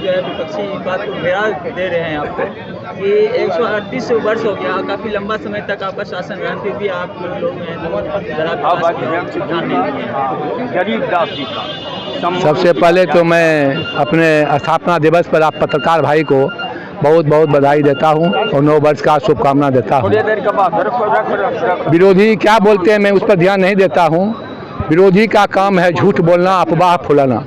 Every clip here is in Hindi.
जो है विपक्षी बात को घेरा दे रहे हैं आपको कि 138 वर्ष हो गया, काफ़ी लंबा समय तक आपका शासन रहा, फिर भी आप लोग गरीब दास जी का। सबसे पहले तो मैं अपने स्थापना दिवस पर आप पत्रकार भाई को बहुत बहुत बधाई देता हूं और 9 वर्ष का शुभकामना देता हूं। विरोधी क्या बोलते हैं मैं उस पर ध्यान नहीं देता हूं। विरोधी का काम है झूठ बोलना, अफवाह फैलाना।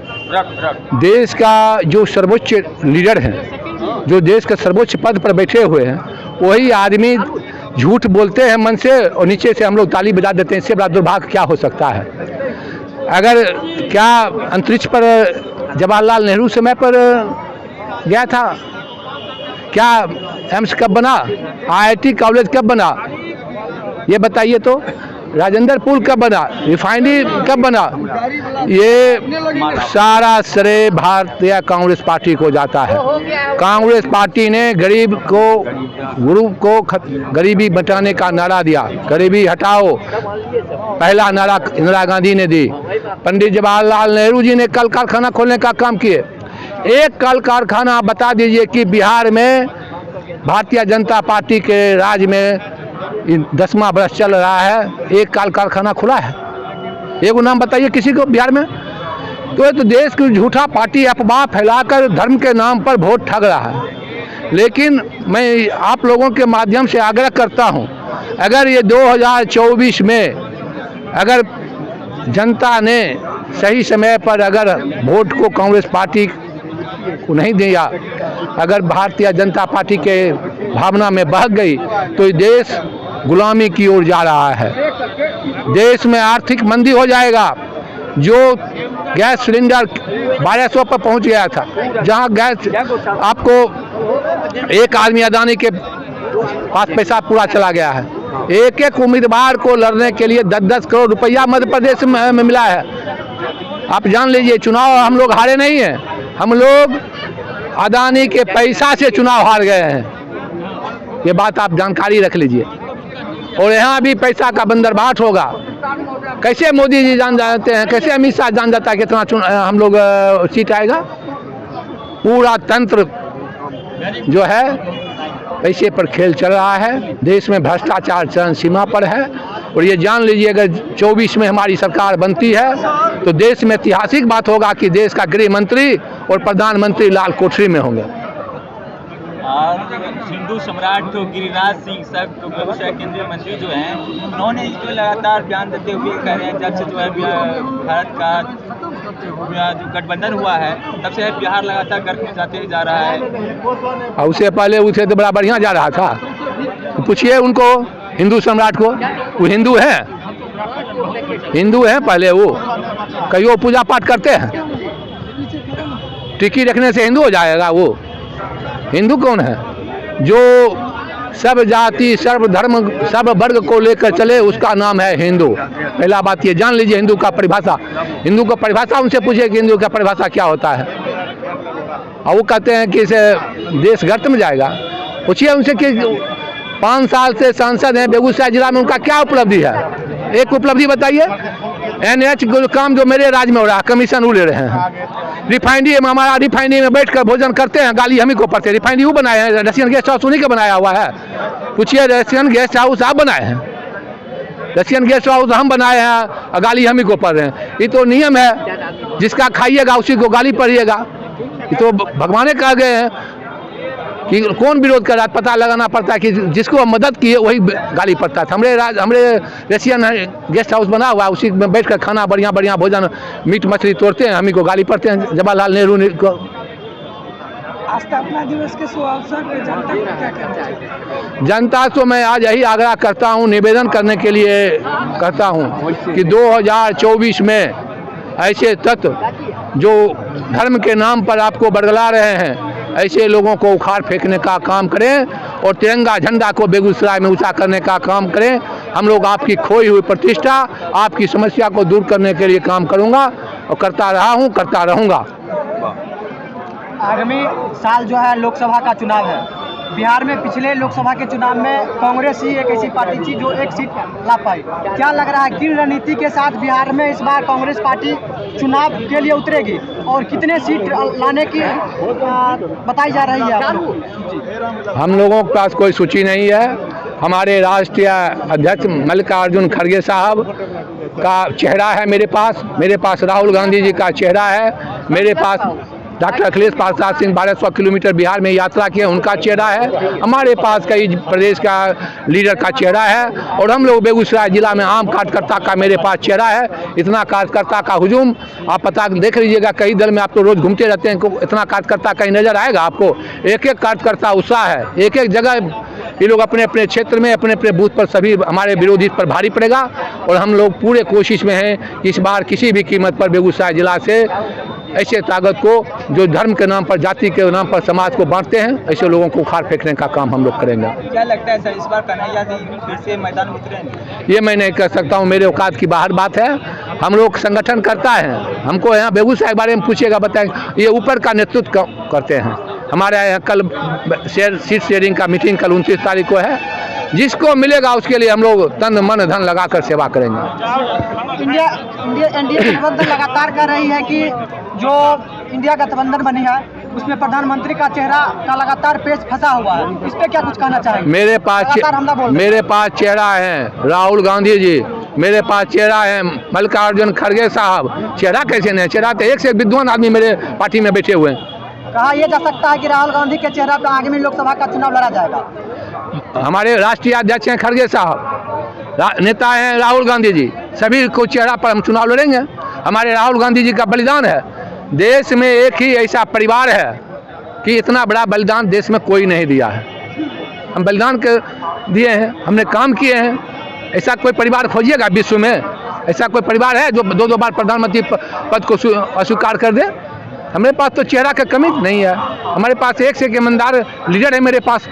देश का जो सर्वोच्च लीडर हैं, जो देश के सर्वोच्च पद पर बैठे हुए हैं, वही आदमी झूठ बोलते हैं मन से और नीचे से हम लोग ताली बजा देते हैं। इससे बड़ा दुर्भाग्य क्या हो सकता है। अगर क्या अंतरिक्ष पर जवाहरलाल नेहरू समय पर गया था? क्या एम्स कब बना? IIT कॉलेज कब बना? ये बताइए तो। राजेंद्र पुल कब बना? रिफाइनरी कब बना? ये सारा श्रेय भारतीय कांग्रेस पार्टी को जाता है। कांग्रेस पार्टी ने गरीब को, ग्रुप को गरीबी बचाने का नारा दिया, गरीबी हटाओ। पहला नारा इंदिरा गांधी ने दी। पंडित जवाहरलाल नेहरू जी ने कल कारखाना खोलने का काम किए। एक कल कारखाना बता दीजिए कि बिहार में भारतीय जनता पार्टी के राज में 10वां वर्ष चल रहा है, एक कल कारखाना खुला है? एक नाम बताइए किसी को बिहार में। तो ये तो देश की झूठा पार्टी अफवाह फैलाकर धर्म के नाम पर वोट ठग रहा है। लेकिन मैं आप लोगों के माध्यम से आग्रह करता हूं, अगर ये 2024 में अगर जनता ने सही समय पर अगर वोट को कांग्रेस पार्टी को नहीं दिया, अगर भारतीय जनता पार्टी के भावना में बह गई, तो देश गुलामी की ओर जा रहा है। देश में आर्थिक मंदी हो जाएगा। जो गैस सिलेंडर 1200 पर पहुंच गया था, जहां गैस आपको एक आदमी अदानी के पास पैसा पूरा चला गया है। एक एक उम्मीदवार को लड़ने के लिए 10-10 करोड़ रुपया मध्य प्रदेश में मिला है। आप जान लीजिए, चुनाव हम लोग हारे नहीं हैं, हम लोग अदानी के पैसा से चुनाव हार गए हैं। ये बात आप जानकारी रख लीजिए। और यहाँ भी पैसा का बंदरबाट होगा। कैसे मोदी जी जान जाते हैं, कैसे अमित शाह जान जाता है कितना हम लोग सीट आएगा। पूरा तंत्र जो है पैसे पर खेल चल रहा है। देश में भ्रष्टाचार चरम सीमा पर है। और ये जान लीजिए, अगर 24 में हमारी सरकार बनती है तो देश में ऐतिहासिक बात होगा कि देश का गृह मंत्री और प्रधानमंत्री लाल कोठरी में होंगे। और हिंदू सम्राट तो गिरिराज सिंह सब तो व्यवसाय केंद्रीय मंत्री जो हैं, उन्होंने जो लगातार बयान देते हुए कह रहे हैं, जब से जो है भारत का जो गठबंधन हुआ है तब से बिहार लगातार गर्क में जाते ही जा रहा है। और उससे पहले उसे तो बड़ा बढ़िया जा रहा था। पूछिए उनको, हिंदू सम्राट को। वो हिंदू है, हिंदू है पहले। वो कईयों पूजा पाठ करते हैं। टिक्की रखने से हिंदू हो जाएगा? वो हिंदू कौन है? जो सब जाति, सर्व धर्म, सब वर्ग को लेकर चले, उसका नाम है हिंदू। पहला बात ये जान लीजिए। हिंदू का परिभाषा, हिंदू का परिभाषा उनसे पूछिए कि हिंदू का परिभाषा क्या होता है। और वो कहते हैं कि इसे देश गर्त में जाएगा। पूछिए उनसे कि 5 साल से सांसद हैं बेगूसराय जिला में, उनका क्या उपलब्धि है? एक उपलब्धि बताइए। NH काम जो मेरे राज्य में हो रहा है, कमीशन वो ले रहे हैं। रिफाइनरी में, हमारा रिफाइनरी में बैठकर भोजन करते हैं, गाली हम ही को पड़ते हैं। रिफाइनरी वो बनाए हैं, रशियन गेस्ट हाउस उन्हीं का बनाया हुआ है। पूछिए, रशियन गेस्ट हाउस आप बनाए हैं? रशियन गेस्ट हाउस हम बनाए हैं, गाली हम ही को पड़ रहे हैं। ये तो नियम है, जिसका खाइएगा उसी को गाली पड़िएगा। ये तो भगवान कह गए हैं कि कौन विरोध कर रहा है, पता लगाना पड़ता है कि जिसको मदद की है वही गाली पड़ता है। हमरे रशियन गेस्ट हाउस बना हुआ है, उसी में बैठकर खाना बढ़िया बढ़िया भोजन, मीट मछली तोड़ते हैं, हम ही को गाली पड़ते हैं। जवाहरलाल नेहरू को स्थापना दिवस के शुभ अवसर पर जनता को क्या कहना चाहिए? जनता तो मैं आज यही आग्रह करता हूँ, निवेदन करने के लिए कहता हूँ कि 2024 में ऐसे तत्व जो धर्म के नाम पर आपको बरगला रहे हैं, ऐसे लोगों को उखाड़ फेंकने का काम करें और तिरंगा झंडा को बेगूसराय में ऊंचा करने का काम करें। हम लोग आपकी खोई हुई प्रतिष्ठा, आपकी समस्या को दूर करने के लिए काम करूंगा और करता रहा हूं, करता रहूंगा। आगामी साल जो है लोकसभा का चुनाव है, बिहार में पिछले लोकसभा के चुनाव में कांग्रेस ही एक ऐसी पार्टी थी जो एक सीट ला पाई। क्या लग रहा है किन रणनीति के साथ बिहार में इस बार कांग्रेस पार्टी चुनाव के लिए उतरेगी और कितने सीट लाने की बताई जा रही है आपको? हम लोगों के पास कोई सूची नहीं है। हमारे राष्ट्रीय अध्यक्ष मल्लिकार्जुन खड़गे साहब का चेहरा है मेरे पास राहुल गांधी जी का चेहरा है मेरे पास, डॉक्टर अखिलेश प्रसाद सिंह 1200 किलोमीटर बिहार में यात्रा किए उनका चेहरा है, हमारे पास कई प्रदेश का लीडर का चेहरा है, और हम लोग बेगूसराय जिला में आम कार्यकर्ता का मेरे पास चेहरा है। इतना कार्यकर्ता का हुजूम आप पता देख लीजिएगा, कई दल में आप तो रोज़ घूमते रहते हैं, इतना कार्यकर्ता कहीं नज़र आएगा आपको? एक एक कार्यकर्ता उत्साह है, एक एक जगह ये लोग अपने अपने क्षेत्र में अपने अपने बूथ पर सभी हमारे विरोधी पर भारी पड़ेगा, और हम लोग पूरे कोशिश में हैं कि इस बार किसी भी कीमत पर बेगूसराय जिला से ऐसे ताकत को जो धर्म के नाम पर, जाति के नाम पर समाज को बांटते हैं, ऐसे लोगों को उखाड़ फेंकने का काम हम लोग करेंगे। क्या लगता है सर, इस बार कन्हैया जी फिर से मैदान में उतरेंगे? ये मैं नहीं कह सकता हूँ, मेरे औकात की बाहर बात है। हम लोग संगठन करता है, हमको यहाँ बेगूसराय के बारे में पूछिएगा बताएंगे, ये ऊपर का नेतृत्व करते हैं। हमारे यहाँ कल सीट शेयरिंग का मीटिंग कल 29 तारीख को है, जिसको मिलेगा उसके लिए हम लोग तन मन धन लगाकर सेवा करेंगे। एनडीए गठबंधन लगातार कर रही है कि जो इंडिया गठबंधन बनी है उसमें प्रधानमंत्री का चेहरा का लगातार पेच फंसा हुआ है, इस पे क्या कुछ कहना चाहेंगे? मेरे पास चेहरा है राहुल गांधी जी, मेरे पास चेहरा है मल्लिकार्जुन खड़गे साहब। चेहरा कैसे नहीं? चेहरा तो एक से एक विद्वान आदमी मेरे पार्टी में बैठे हुए हैं। कहा यह जा सकता है कि राहुल गांधी के चेहरा पर आगामी लोकसभा का चुनाव लड़ा जाएगा? हमारे राष्ट्रीय अध्यक्ष हैं खड़गे साहब, नेता हैं राहुल गांधी जी, सभी को चेहरा पर हम चुनाव लड़ेंगे। हमारे राहुल गांधी जी का बलिदान है, देश में एक ही ऐसा परिवार है कि इतना बड़ा बलिदान देश में कोई नहीं दिया है। हम बलिदान के दिए हैं, हमने काम किए हैं। ऐसा कोई परिवार खोजिएगा विश्व में, ऐसा कोई परिवार है जो दो बार प्रधानमंत्री पद को अस्वीकार कर दे? हमारे पास तो चेहरा की कमी नहीं है, हमारे पास एक से एक ईमानदार लीडर है मेरे पास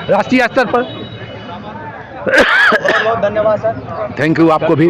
राष्ट्रीय स्तर पर। बहुत धन्यवाद सर। थैंक यू आपको भी।